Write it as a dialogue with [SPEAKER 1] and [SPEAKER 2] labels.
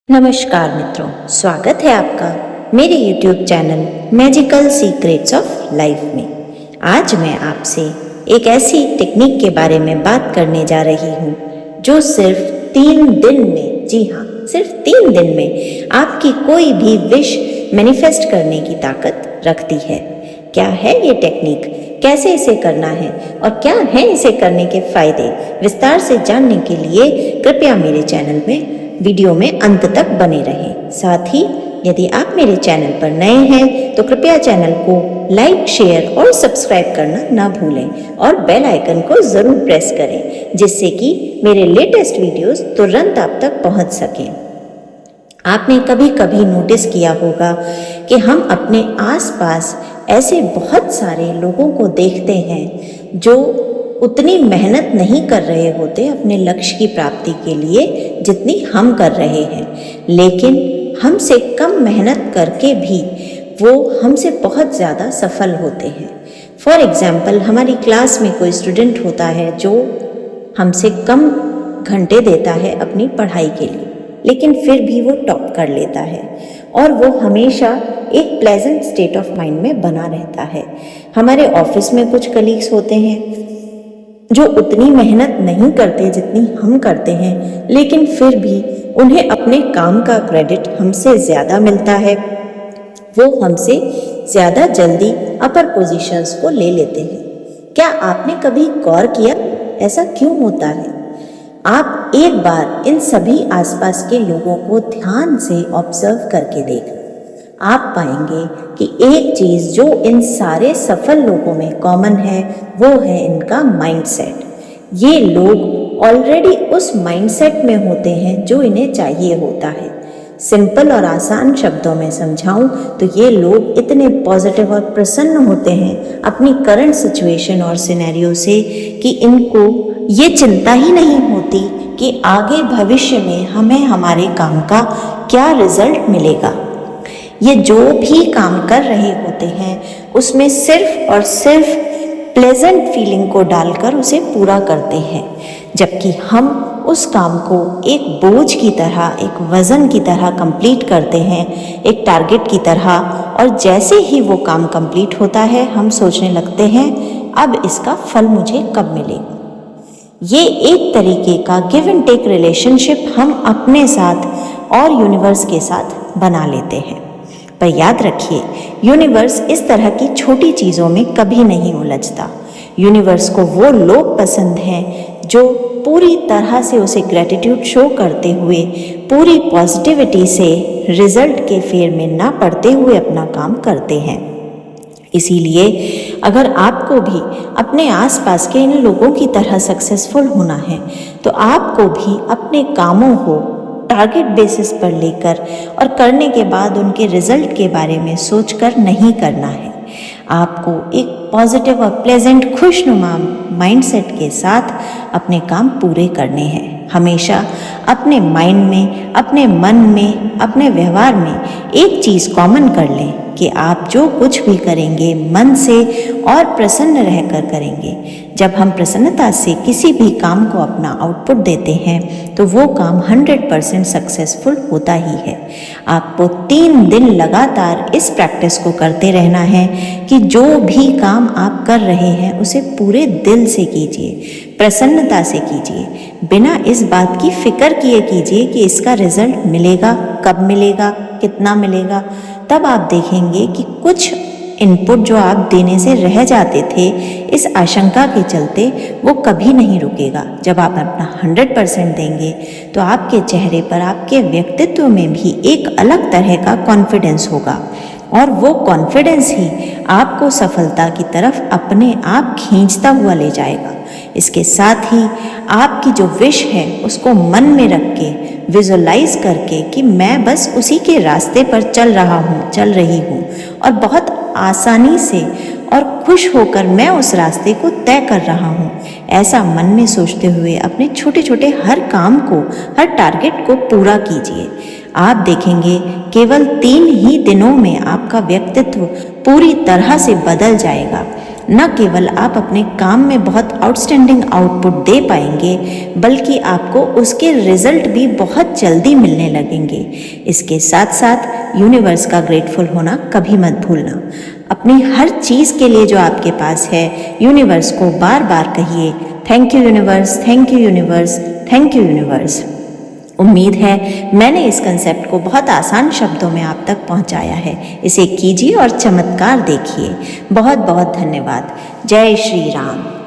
[SPEAKER 1] नमस्कार मित्रों, स्वागत है आपका मेरे YouTube channel magical secrets of life में। आज मैं आपसे एक ऐसी टेक्निक के बारे में बात करने जा रही हूँ जो सिर्फ 3 दिन में, जी हाँ, सिर्फ 3 दिन में आपकी कोई भी विश मैनिफेस्ट करने की ताकत रखती है। क्या है ये टेक्निक, कैसे इसे करना है और क्या है इसे करने के फायदे, विस्तार से जानने के लिए कृपया मेरे चैनल में वीडियो में अंत तक बने रहें। साथ ही यदि आप मेरे चैनल पर नए हैं तो कृपया चैनल को लाइक, शेयर और सब्सक्राइब करना ना भूलें और बेल आइकन को ज़रूर प्रेस करें जिससे कि मेरे लेटेस्ट वीडियोस तुरंत आप तक पहुंच सकें। आपने कभी कभी नोटिस किया होगा कि हम अपने आसपास ऐसे बहुत सारे लोगों को देखते हैं जो उतनी मेहनत नहीं कर रहे होते अपने लक्ष्य की प्राप्ति के लिए जितनी हम कर रहे हैं, लेकिन हमसे कम मेहनत करके भी वो हमसे बहुत ज़्यादा सफल होते हैं। फॉर एग्ज़ाम्पल, हमारी क्लास में कोई स्टूडेंट होता है जो हमसे कम घंटे देता है अपनी पढ़ाई के लिए, लेकिन फिर भी वो टॉप कर लेता है और वो हमेशा एक प्लेजेंट स्टेट ऑफ माइंड में बना रहता है। हमारे ऑफिस में कुछ कलीग्स होते हैं जो उतनी मेहनत नहीं करते जितनी हम करते हैं, लेकिन फिर भी उन्हें अपने काम का क्रेडिट हमसे ज़्यादा मिलता है। वो हमसे ज़्यादा जल्दी अपर पोजीशंस को ले लेते हैं। क्या आपने कभी गौर किया ऐसा क्यों होता है? आप एक बार इन सभी आसपास के लोगों को ध्यान से ऑब्जर्व करके देखना। आप पाएंगे कि एक चीज़ जो इन सारे सफल लोगों में कॉमन है वो है इनका माइंडसेट। ये लोग ऑलरेडी उस माइंडसेट में होते हैं जो इन्हें चाहिए होता है। सिंपल और आसान शब्दों में समझाऊं तो ये लोग इतने पॉजिटिव और प्रसन्न होते हैं अपनी करंट सिचुएशन और सिनेरियो से कि इनको ये चिंता ही नहीं होती कि आगे भविष्य में हमें हमारे काम का क्या रिजल्ट मिलेगा। ये जो भी काम कर रहे होते हैं उसमें सिर्फ और सिर्फ प्लेजेंट फीलिंग को डालकर उसे पूरा करते हैं, जबकि हम उस काम को एक बोझ की तरह, एक वज़न की तरह कंप्लीट करते हैं, एक टारगेट की तरह। और जैसे ही वो काम कंप्लीट होता है हम सोचने लगते हैं अब इसका फल मुझे कब मिलेगा। ये एक तरीके का गिव एंड टेक रिलेशनशिप हम अपने साथ और यूनिवर्स के साथ बना लेते हैं। पर याद रखिए, यूनिवर्स इस तरह की छोटी चीज़ों में कभी नहीं उलझता। यूनिवर्स को वो लोग पसंद हैं जो पूरी तरह से उसे ग्रेटिट्यूड शो करते हुए, पूरी पॉजिटिविटी से रिजल्ट के फेर में ना पड़ते हुए अपना काम करते हैं। इसीलिए अगर आपको भी अपने आसपास के इन लोगों की तरह सक्सेसफुल होना है तो आपको भी अपने कामों को टारगेट बेसिस पर लेकर और करने के बाद उनके रिजल्ट के बारे में सोचकर नहीं करना है। आपको एक पॉजिटिव और प्लेजेंट खुशनुमा माइंडसेट के साथ अपने काम पूरे करने हैं। हमेशा अपने माइंड में, अपने मन में, अपने व्यवहार में एक चीज़ कॉमन कर लें कि आप जो कुछ भी करेंगे मन से और प्रसन्न रहकर करेंगे। जब हम प्रसन्नता से किसी भी काम को अपना आउटपुट देते हैं तो वो काम 100% सक्सेसफुल होता ही है। आपको 3 दिन लगातार इस प्रैक्टिस को करते रहना है कि जो भी काम आप कर रहे हैं उसे पूरे दिल से कीजिए, प्रसन्नता से कीजिए, बिना इस बात की फिक्र किए कीजिए कि इसका रिजल्ट मिलेगा, कब मिलेगा, कितना मिलेगा। तब आप देखेंगे कि कुछ इनपुट जो आप देने से रह जाते थे इस आशंका के चलते वो कभी नहीं रुकेगा। जब आप अपना 100% देंगे तो आपके चेहरे पर, आपके व्यक्तित्व में भी एक अलग तरह का कॉन्फिडेंस होगा और वो कॉन्फिडेंस ही आपको सफलता की तरफ अपने आप खींचता हुआ ले जाएगा। इसके साथ ही आपकी जो विश है उसको मन में रख के, विजुअलाइज करके कि मैं बस उसी के रास्ते पर चल रही हूँ और बहुत आसानी से और खुश होकर मैं उस रास्ते को तय कर रहा हूँ, ऐसा मन में सोचते हुए अपने छोटे छोटे हर काम को, हर टारगेट को पूरा कीजिए। आप देखेंगे केवल 3 ही दिनों में आपका व्यक्तित्व पूरी तरह से बदल जाएगा। न केवल आप अपने काम में बहुत आउटस्टैंडिंग आउटपुट दे पाएंगे, बल्कि आपको उसके रिजल्ट भी बहुत जल्दी मिलने लगेंगे। इसके साथ साथ यूनिवर्स का ग्रेटफुल होना कभी मत भूलना। अपनी हर चीज़ के लिए जो आपके पास है, यूनिवर्स को बार बार कहिए, thank you universe, thank you universe, thank you universe. उम्मीद है मैंने इस कंसेप्ट को बहुत आसान शब्दों में आप तक पहुंचाया है। इसे कीजिए और चमत्कार देखिए। बहुत बहुत धन्यवाद। जय श्री राम।